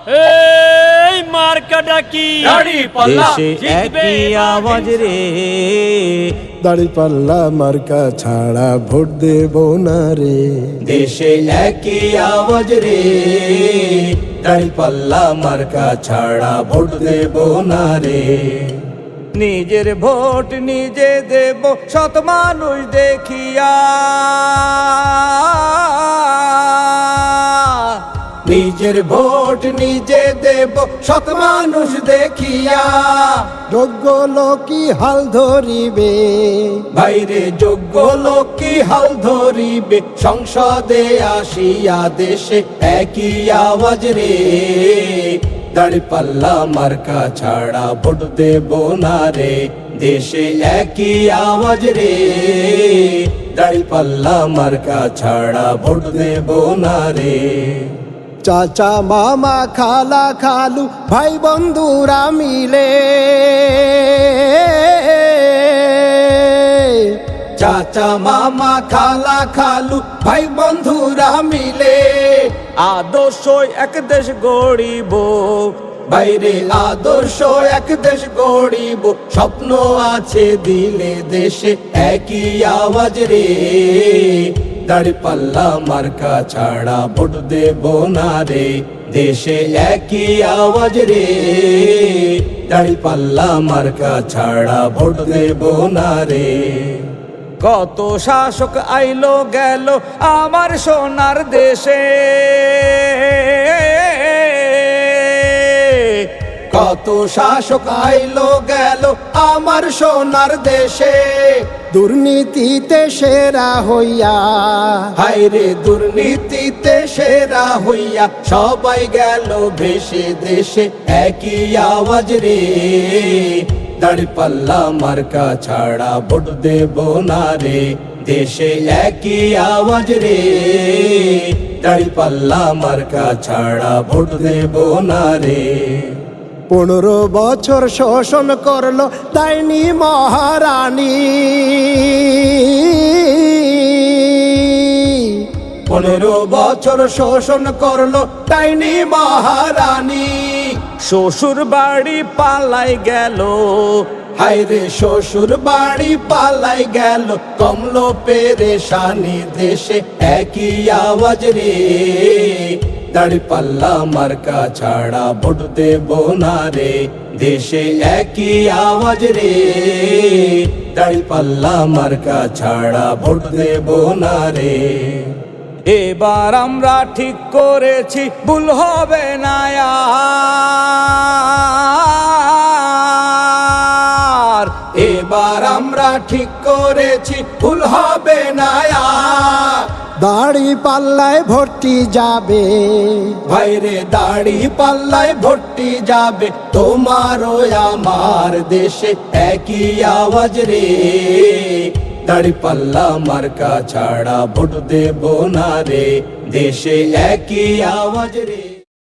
এই মার্কাটা কি দেশে একই আওয়াজ রে, দাঁড়িপাল্লা মার্কা ছাড়া ভোট দেব না রে। দেশে একই আওয়াজ রে, দাঁড়িপাল্লা মার্কা ছাড়া ভোট দেব না রে। নিজের ভোট নিজে দেব সৎ মানুষ দেখিয়া, নিজের ভোট নিজে দেব সৎ মানুষ দেখিয়া। যোগ্য লোকই হাল ধরিবে বাইরে যোগ্য লোকই হাল ধরিবে, সংসদে আসিয়া দেশে একই আওয়াজ রে, দাঁড়িপাল্লা মার্কা ছাড়া ভোট দেব না রে। দেশে একই আওয়াজ রে, দাঁড়িপাল্লা মার্কা ছাড়া ভোট দেব না রে। চাচা মামা খালা খালু ভাই বন্ধুরা মিলে, চাচা মামা খালা খালু ভাই বন্ধুরা মিলে, আদর্শ এক দেশ গড়িব বাইরে, আদর্শ এক দেশ গড়িব, স্বপ্ন আছে দিলে দেশে একই আওয়াজ রে, দাঁড়িপাল্লা মার্কা ছাড়া ভোট দেব না রে। দেশে একই আওয়াজ রে, দাঁড়িপাল্লা মার্কা ছাড়া ভোট দেব না রে। কত শাসক আইলো গেল আমার সোনার দেশে, কত শাসক আইলো গেল আমার সোনার দেশে, দুর্নীতিতে সেরা হইয়া, হায়রে দুর্নীতিতে সেরা হইয়া, সবাই গেল ভেসে দেশে একই আওয়াজ রে, দাঁড়িপাল্লা মার্কা ছাড়া ভোট দেব না রে। দেশে একই আওয়াজ রে, দাঁড়িপাল্লা মার্কা ছাড়া ভোট দেব না রে। 15 বছর শোষণ করলো ডাইনি মহারানী, 15 বছর শোষণ করলো ডাইনি মহারানী, শ্বশুর বাড়ি পালাই গেল, হায়রে শ্বশুর বাড়ি পালাই গেল, কমলো পেরেশানি দেশে একই আওয়াজ রে, দাঁড়িপাল্লা মার্কা ছাড়া ভোট দেব না রে। দেশে একই আওয়াজ রে, দাঁড়িপাল্লা মার্কা ছাড়া ভোট দেব না রে। এবার আমরা ঠিক করেছি ভুল হবে না আর, এবার আমরা ঠিক করেছি ভুল হবে না আর। দাড়ি পাল্লায় ভর্তি যাবে ভাইরে দাড়ি পাল্লায় ভর্তি যাবে, তোমারও আমার দেশে একই আওয়াজ রে, দাঁড়িপাল্লা মার্কা ছাড়া ভোট দেব না রে। দেশে একই আওয়াজ রে।